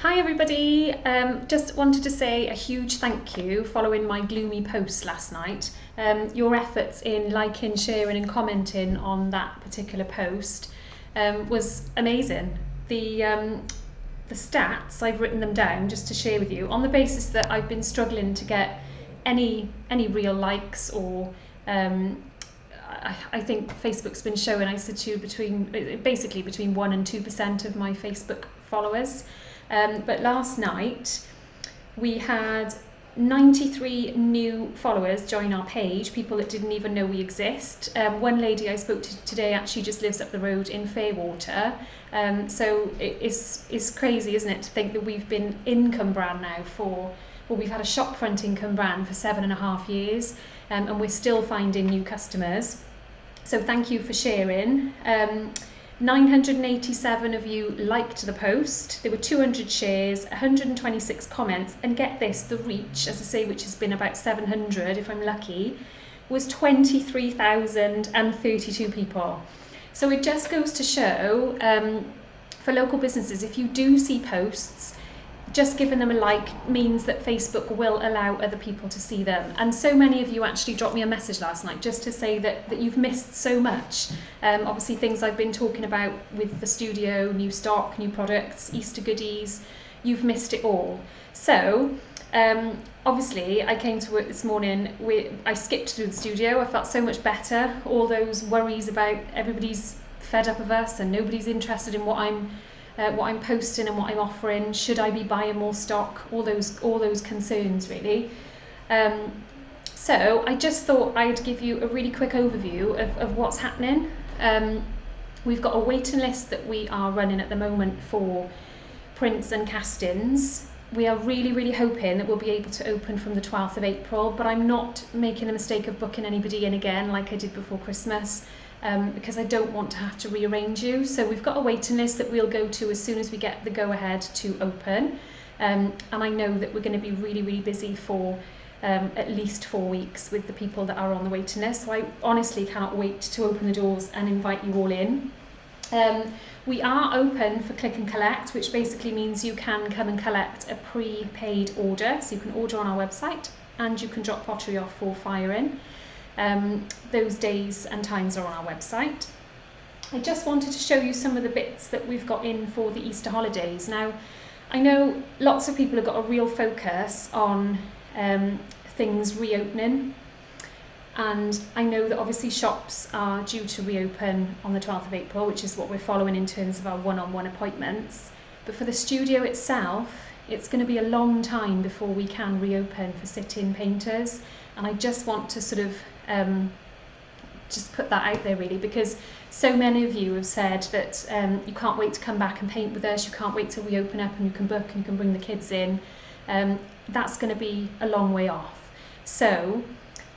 Hi everybody, just wanted to say a huge thank you following my gloomy post last night. Your efforts in liking, sharing and commenting on that particular post was amazing. The stats, I've written them down just to share with you on the basis that I've been struggling to get any real likes or I think Facebook's been showing, I said to you, basically between 1 and 2% of my Facebook followers. But last night we had 93 new followers join our page, people that didn't even know we exist. One lady I spoke to today actually just lives up the road in Fairwater. So it's crazy, isn't it, to think that we've been in Cwmbran now we've had a shopfront in Cwmbran for 7.5 years, and we're still finding new customers. So thank you for sharing. 987 of you liked the post, there were 200 shares, 126 comments, and get this, the reach, as I say, which has been about 700 if I'm lucky, was 23,032 people. So it just goes to show, for local businesses, if you do see posts, just giving them a like means that Facebook will allow other people to see them. And so many of you actually dropped me a message last night just to say that you've missed so much. Obviously things I've been talking about with the studio, new stock, new products, Easter goodies, you've missed it all. So obviously I came to work this morning, I skipped through the studio, I felt so much better. All those worries about everybody's fed up of us and nobody's interested in what I'm posting and what I'm offering, should I be buying more stock, all those concerns really. So I just thought I'd give you a really quick overview of what's happening. We've got a waiting list that we are running at the moment for prints and castings. We are really hoping that we'll be able to open from the 12th of April, but I'm not making the mistake of booking anybody in again like I did before Christmas. Because I don't want to have to rearrange you. So we've got a waiting list that we'll go to as soon as we get the go-ahead to open. And I know that we're going to be really busy for at least 4 weeks with the people that are on the waiting list. So I honestly cannot wait to open the doors and invite you all in. We are open for click and collect, which basically means you can come and collect a pre-paid order. So you can order on our website and you can drop pottery off for firing. Those days and times are on our website. I just wanted to show you some of the bits that we've got in for the Easter holidays. Now, I know lots of people have got a real focus on things reopening, and I know that obviously shops are due to reopen on the 12th of April, which is what we're following in terms of our one-on-one appointments. But for the studio itself, it's going to be a long time before we can reopen for sit-in painters, and I just want to sort of just put that out there really, because so many of you have said that you can't wait to come back and paint with us, you can't wait till we open up and you can book and you can bring the kids in. That's going to be a long way off. So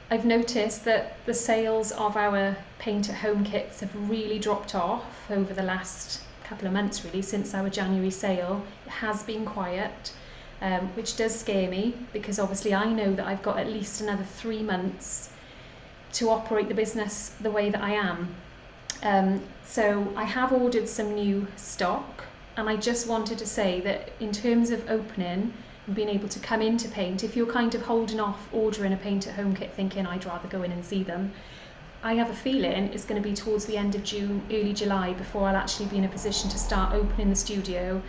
I've noticed that the sales of our paint at home kits have really dropped off over the last couple of months really, since our January sale. It has been quiet, which does scare me, because obviously I know that I've got at least another 3 months to operate the business the way that I am. So I have ordered some new stock, and I just wanted to say that in terms of opening and being able to come in to paint, if you're kind of holding off ordering a paint at home kit thinking I'd rather go in and see them, I have a feeling it's going to be towards the end of June, early July before I'll actually be in a position to start opening the studio,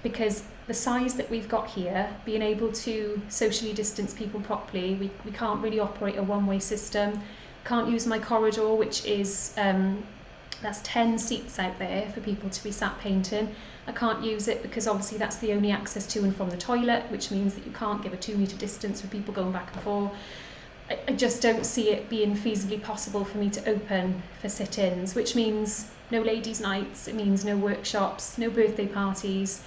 because the size that we've got here, being able to socially distance people properly, we can't really operate a one-way system. Can't use my corridor, which is that's 10 seats out there for people to be sat painting. I can't use it because obviously that's the only access to and from the toilet, which means that you can't give a 2-metre distance for people going back and forth. I just don't see it being feasibly possible for me to open for sit-ins, which means no ladies' nights, it means no workshops, no birthday parties.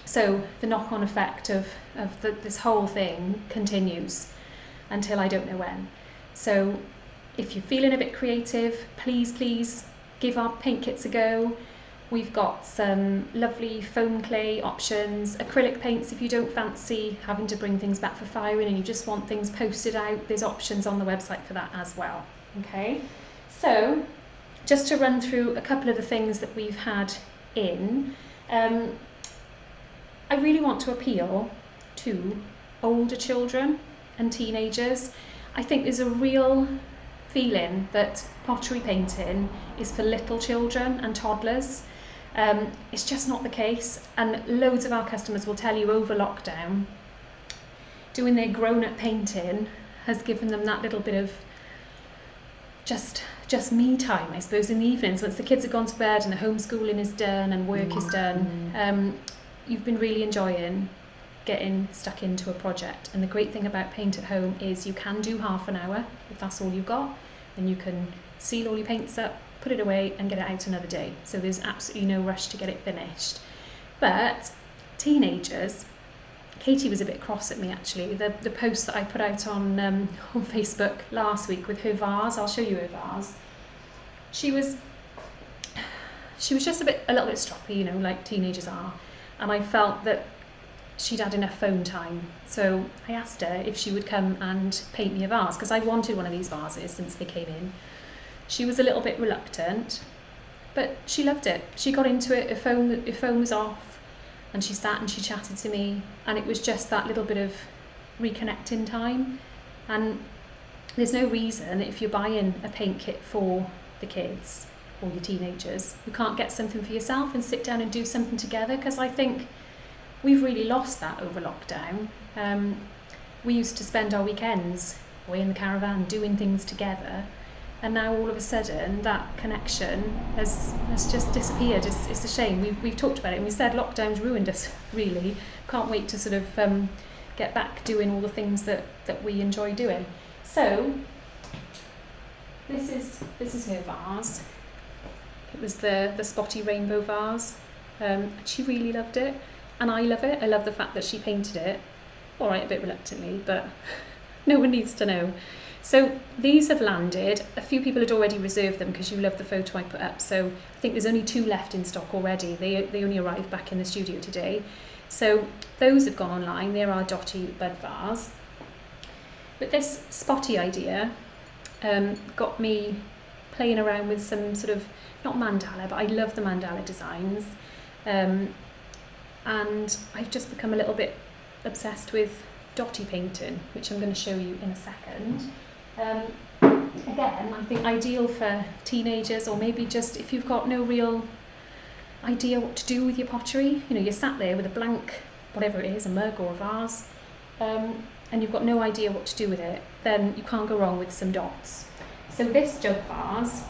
So the knock-on effect of this whole thing continues until I don't know when. So if you're feeling a bit creative, please give our paint kits a go. We've got some lovely foam clay options, acrylic paints if you don't fancy having to bring things back for firing and you just want things posted out, there's options on the website for that as well. Okay, so just to run through a couple of the things that we've had in. I really want to appeal to older children and teenagers. I think there's a real feeling that pottery painting is for little children and toddlers. It's just not the case, and loads of our customers will tell you over lockdown, doing their grown-up painting has given them that little bit of just me time, I suppose, in the evenings once the kids have gone to bed and the homeschooling is done and work is done. You've been really enjoying getting stuck into a project, and the great thing about Paint at Home is you can do half an hour if that's all you've got, and you can seal all your paints up, put it away and get it out another day, so there's absolutely no rush to get it finished. But teenagers, Katie was a bit cross at me actually, the post that I put out on Facebook last week with her vase. I'll show you her vase. She was just a little bit stroppy, you know, like teenagers are, and I felt that she'd had enough phone time, so I asked her if she would come and paint me a vase, because I wanted one of these vases since they came in. She was a little bit reluctant, but she loved it. She got into it. Her phone was off, and she sat and she chatted to me, and it was just that little bit of reconnecting time. And there's no reason, if you're buying a paint kit for the kids or your teenagers, you can't get something for yourself and sit down and do something together, because I think we've really lost that over lockdown. We used to spend our weekends away in the caravan doing things together, and now all of a sudden that connection has just disappeared. It's a shame. We've talked about it and we said lockdown's ruined us, really. Can't wait to sort of get back doing all the things that we enjoy doing. So this is her vase. It was the spotty rainbow vase. She really loved it, and I love it. I love the fact that she painted it, all right, a bit reluctantly, but no one needs to know. So these have landed. A few people had already reserved them because you love the photo I put up, so I think there's only 2 left in stock already. They only arrived back in the studio today. So those have gone online. They're our Dotty Bud Vase. But this spotty idea got me playing around with some sort of, not mandala, but I love the mandala designs. And I've just become a little bit obsessed with dotty painting, which I'm going to show you in a second. Again, I think ideal for teenagers, or maybe just if you've got no real idea what to do with your pottery. You know, you're sat there with a blank, whatever it is, a mug or a vase, and you've got no idea what to do with it, then you can't go wrong with some dots. So this jug vase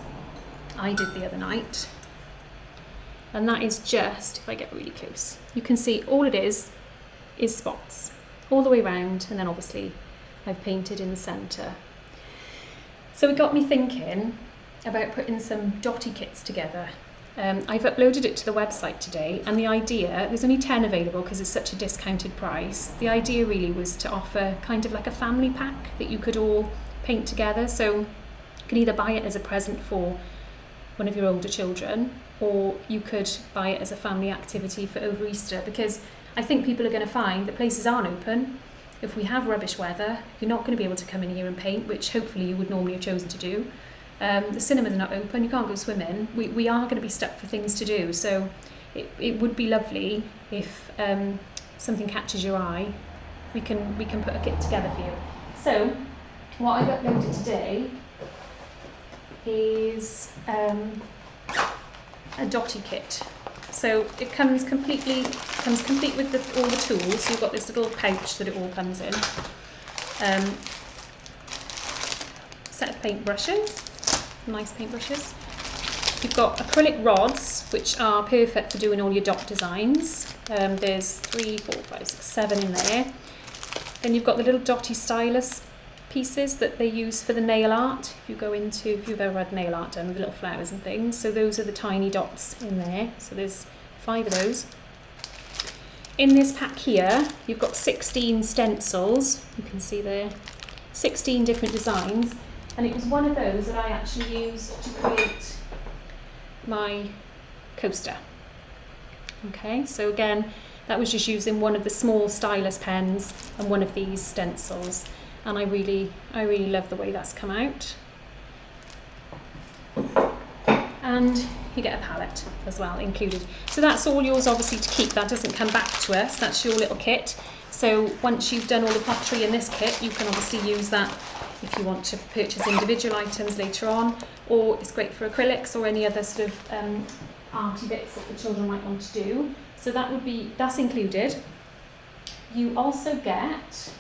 I did the other night, and that is just, if I get really close, you can see all it is spots all the way around, and then obviously I've painted in the centre. So it got me thinking about putting some dotty kits together. I've uploaded it to the website today, and the idea, there's only 10 available because it's such a discounted price. The idea really was to offer kind of like a family pack that you could all paint together. So you can either buy it as a present for one of your older children, or you could buy it as a family activity for over Easter, because I think people are going to find that places aren't open. If we have rubbish weather, you're not going to be able to come in here and paint, which hopefully you would normally have chosen to do. The cinemas are not open, you can't go swimming. We are going to be stuck for things to do, so it would be lovely if something catches your eye. We can put a kit together for you. So what I've uploaded today is a dotty kit. So it comes complete with all the tools. So you've got this little pouch that it all comes in. Set of paintbrushes, nice paintbrushes. You've got acrylic rods, which are perfect for doing all your dot designs. There's 3, 4, 5, 6, 7 in there. Then you've got the little dotty stylus pieces that they use for the nail art. If you've ever had nail art done with little flowers and things, so those are the tiny dots in there. So there's 5 of those. In this pack here, you've got 16 stencils. You can see there, 16 different designs, and it was one of those that I actually used to create my coaster. Okay, so again, that was just using one of the small stylus pens and one of these stencils. And I really love the way that's come out. and you get a palette as well included. So that's all yours obviously to keep. That doesn't come back to us. That's your little kit. So once you've done all the pottery in this kit, you can obviously use that if you want to purchase individual items later on, or it's great for acrylics or any other sort of arty bits that the children might want to do. So that's included. You also get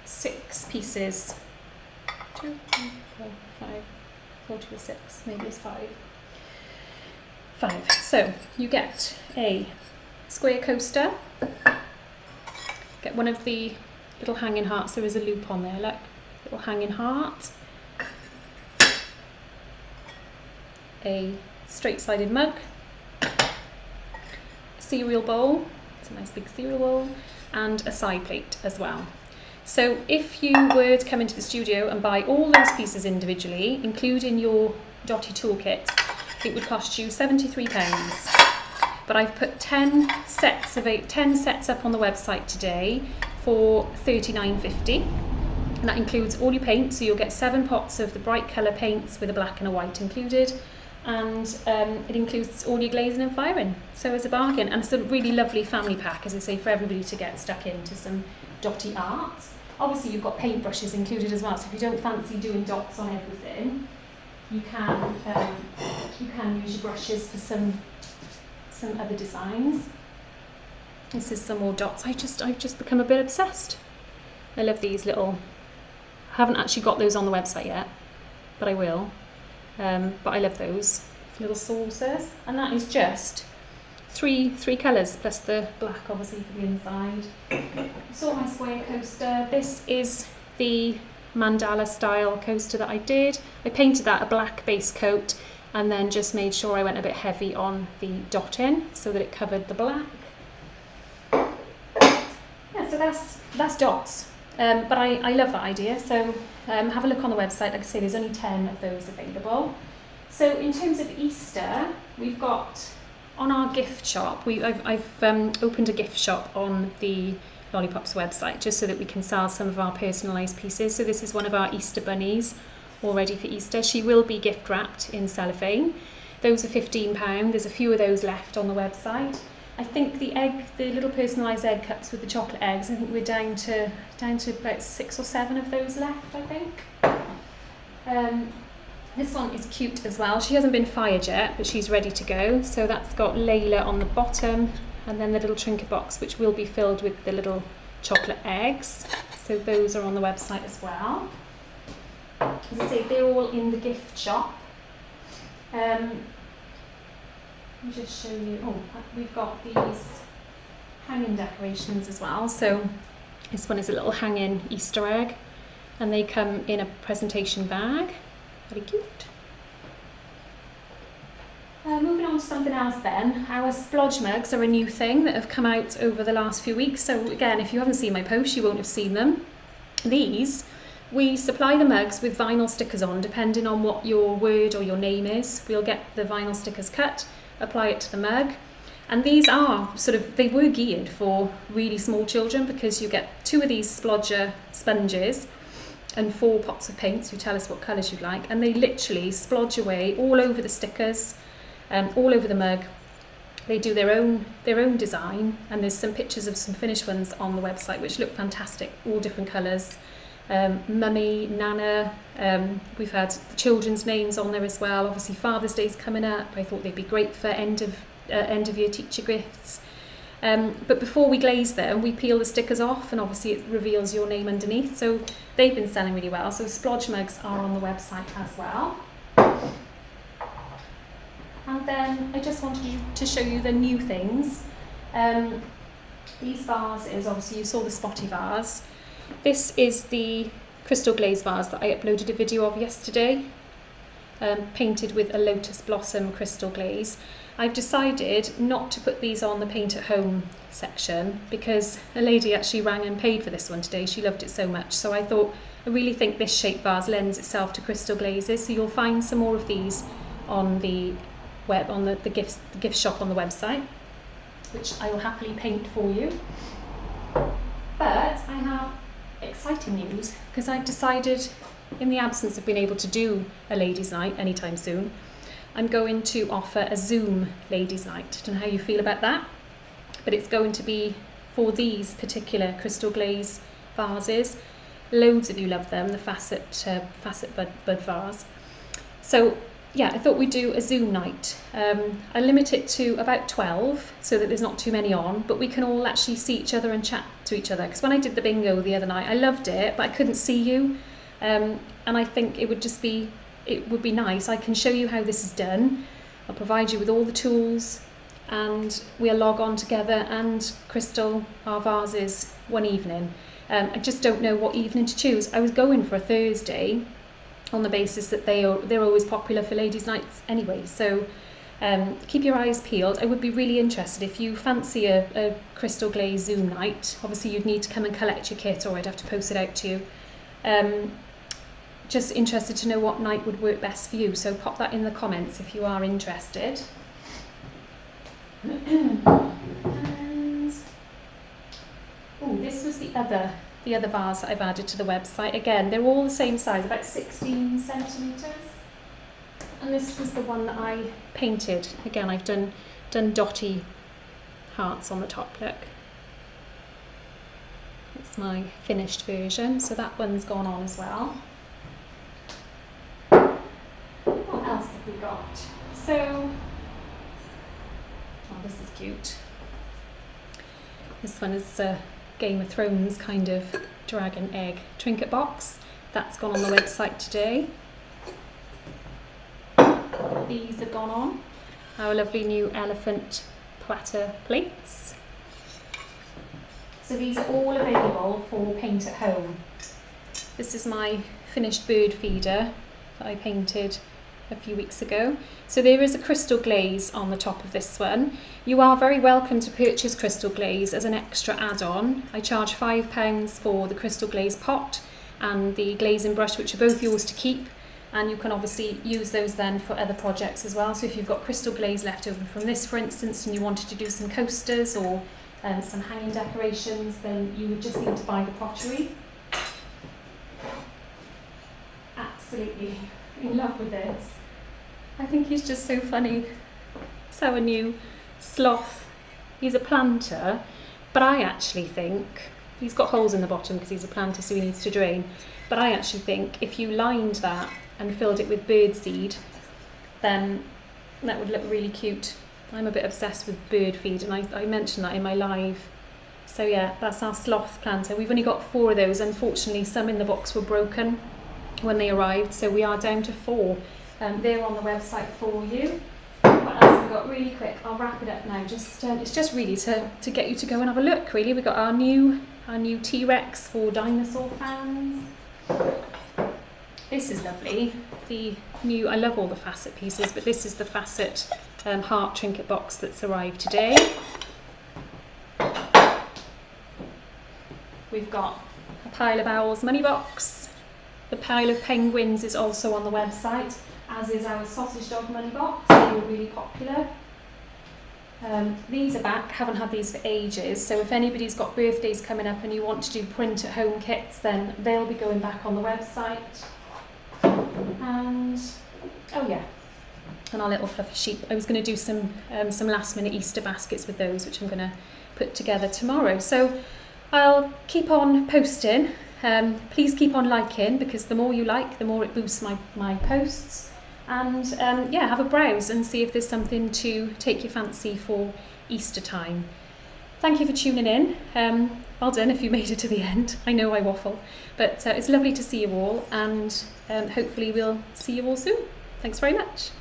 6 pieces. 2, 3, 4, 5, 4 to 6, maybe it's 5. 5. So you get a square coaster, get one of the little hanging hearts. There is a loop on there, look, little hanging heart, a straight-sided mug, a cereal bowl, it's a nice big cereal bowl, and a side plate as well. So if you were to come into the studio and buy all those pieces individually, including your Dotty toolkit, it would cost you £73. But I've put 10 sets up on the website today for £39.50. And that includes all your paint, so you'll get 7 pots of the bright colour paints with a black and a white included. And it includes all your glazing and firing. So it's a bargain, and it's a really lovely family pack, as I say, for everybody to get stuck into some Dotty art. Obviously you've got paintbrushes included as well, so if you don't fancy doing dots on everything, you can use your brushes for some other designs. This is some more dots. I've just become a bit obsessed. I love these little, I haven't actually got those on the website yet, but I will. But I love those little saucers, and that is just three colours plus the black obviously for the inside. You saw my square coaster. This is the mandala style coaster that I did. I painted that a black base coat and then just made sure I went a bit heavy on the dotting so that it covered the black. Yeah, so that's dots. But I love that idea, so have a look on the website. Like I say, there's only 10 of those available. So in terms of Easter, we've got on our gift shop, I've opened a gift shop on the Lollipops website just so that we can sell some of our personalised pieces. So this is one of our Easter bunnies, all ready for Easter. She will be gift wrapped in cellophane. Those are £15. There's a few of those left on the website. I think the little personalised egg cups with the chocolate eggs, I think we're down to about 6 or 7 of those left, I think. This one is cute as well. She hasn't been fired yet, but she's ready to go. So that's got Layla on the bottom, and then the little trinket box, which will be filled with the little chocolate eggs. So those are on the website as well. As I say, they're all in the gift shop. Let me just show you. Oh, we've got these hanging decorations as well. So this one is a little hanging Easter egg, and they come in a presentation bag. Very cute. Moving on to something else then, our splodge mugs are a new thing that have come out over the last few weeks. So again, if you haven't seen my post, you won't have seen them. These, we supply the mugs with vinyl stickers on, depending on what your word or your name is. We'll get the vinyl stickers cut, apply it to the mug. And these are they were geared for really small children, because you get 2 of these splodger sponges and 4 pots of paint, so you tell us what colours you'd like, and they literally splodge away all over the stickers, all over the mug. They do their own design, and there's some pictures of some finished ones on the website which look fantastic, all different colours. Mummy, Nana, we've had the children's names on there as well. Obviously Father's Day's coming up. I thought they'd be great for end of year teacher gifts. But before we glaze them, we peel the stickers off, and obviously it reveals your name underneath. So they've been selling really well. So splodge mugs are on the website as well. And then I just wanted to show you the new things. These vases, obviously you saw the spotty vase. This is the crystal glaze vase that I uploaded a video of yesterday, painted with a lotus blossom crystal glaze. I've decided not to put these on the paint at home section because a lady actually rang and paid for this one today. She loved it so much. So I thought, I really think this shape vase lends itself to crystal glazes. So you'll find some more of these on the web, on the gift shop on the website, which I will happily paint for you. But I have exciting news, because I've decided in the absence of being able to do a ladies' night anytime soon, I'm going to offer a Zoom ladies' night. I don't know how you feel about that, but it's going to be for these particular crystal glaze vases. Loads of you love them, the facet bud vase. So yeah, I thought we'd do a Zoom night. I limit it to about 12 so that there's not too many on, but we can all actually see each other and chat to each other. Because when I did the bingo the other night, I loved it, but I couldn't see you. And I think it would be nice. I can show you how this is done. I'll provide you with all the tools, and we'll log on together and crystal our vases one evening. I just don't know what evening to choose. I was going for a Thursday on the basis that they're always popular for ladies' nights anyway. So keep your eyes peeled. I would be really interested if you fancy a crystal glaze Zoom night. Obviously you'd need to come and collect your kit, or I'd have to post it out to you. Just interested to know what night would work best for you. So pop that in the comments if you are interested. And oh, this was the other vase that I've added to the website. Again, they're all the same size, about 16 centimetres. And this was the one that I painted. Again, I've done dotty hearts on the top, look. It's my finished version, so that one's gone on as well. What else have we got? So, oh, this is cute. This one is Game of Thrones kind of dragon egg trinket box. That's gone on the website today. These have gone on. Our lovely new elephant platter plates. So these are all available for paint at home. This is my finished bird feeder that I painted a few weeks ago. So there is a crystal glaze on the top of this one. You are very welcome to purchase crystal glaze as an extra add-on. I charge £5 for the crystal glaze pot and the glazing brush, which are both yours to keep, and you can obviously use those then for other projects as well. So if you've got crystal glaze left over from this, for instance, and you wanted to do some coasters or some hanging decorations, then you would just need to buy the pottery. Absolutely in love with this. I think he's just so funny. It's our new sloth. He's a planter, but I actually think he's got holes in the bottom because he's a planter, so he needs to drain. But I actually think if you lined that and filled it with birdseed, then that would look really cute. I'm a bit obsessed with bird feed, and I mentioned that in my live. So yeah, that's our sloth planter. We've only got 4 of those. Unfortunately, some in the box were broken when they arrived, so we are down to 4. They're on the website for you. What else have we got? Really quick, I'll wrap it up now. It's just really to get you to go and have a look. Really, we've got our new T-Rex for dinosaur fans. This is lovely. The new, I love all the facet pieces, but this is the facet heart trinket box that's arrived today. We've got a pile of owls money box. The pile of penguins is also on the website, as is our sausage dog money box. They were really popular. These are back, haven't had these for ages, so if anybody's got birthdays coming up and you want to do print at home kits, then they'll be going back on the website. And oh yeah, and our little fluffy sheep. I was going to do some last minute Easter baskets with those, which I'm going to put together tomorrow. So I'll keep on posting. Please keep on liking, because the more you like, the more it boosts my posts. And yeah, have a browse and see if there's something to take your fancy for Easter time. Thank you for tuning in. Well done if you made it to the end. I know I waffle, but it's lovely to see you all, and hopefully we'll see you all soon. Thanks very much.